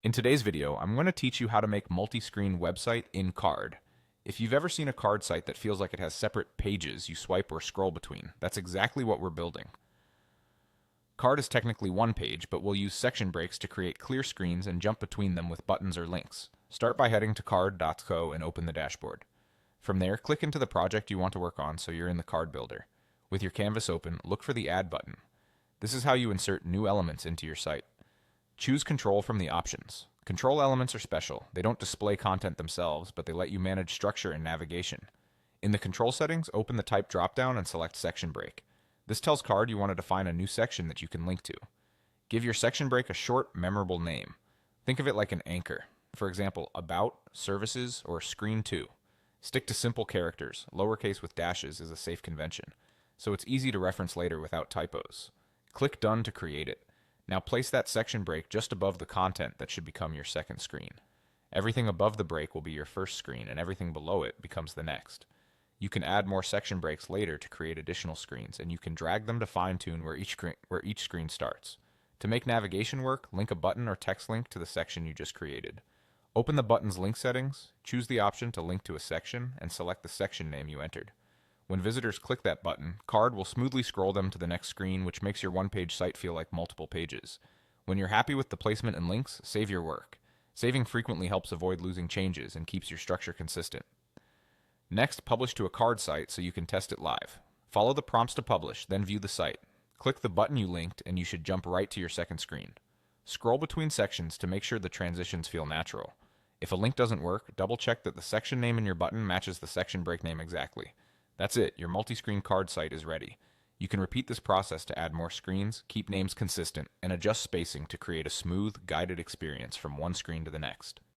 In today's video, I'm going to teach you how to make multi-screen website in Card. If you've ever seen a Card site that feels like it has separate pages you swipe or scroll between, that's exactly what we're building. Card is technically one page, but we'll use section breaks to create clear screens and jump between them with buttons or links. Start by heading to card.co and open the dashboard. From there, click into the project you want to work on so you're in the Card Builder. With your canvas open, look for the Add button. This is how you insert new elements into your site. Choose Control from the options. Control elements are special. They don't display content themselves, but they let you manage structure and navigation. In the control settings, open the Type dropdown and select Section Break. This tells Card you want to define a new section that you can link to. Give your section break a short, memorable name. Think of it like an anchor. For example, About, Services, or Screen 2. Stick to simple characters. Lowercase with dashes is a safe convention, so it's easy to reference later without typos. Click Done to create it. Now place that section break just above the content that should become your second screen. Everything above the break will be your first screen, and everything below it becomes the next. You can add more section breaks later to create additional screens, and you can drag them to fine-tune where each screen starts. To make navigation work, link a button or text link to the section you just created. Open the button's link settings, choose the option to link to a section, and select the section name you entered. When visitors click that button, Card will smoothly scroll them to the next screen, which makes your one-page site feel like multiple pages. When you're happy with the placement and links, save your work. Saving frequently helps avoid losing changes and keeps your structure consistent. Next, publish to a Card site so you can test it live. Follow the prompts to publish, then view the site. Click the button you linked, and you should jump right to your second screen. Scroll between sections to make sure the transitions feel natural. If a link doesn't work, double-check that the section name in your button matches the section break name exactly. That's it, your multi-screen Card site is ready. You can repeat this process to add more screens, keep names consistent, and adjust spacing to create a smooth, guided experience from one screen to the next.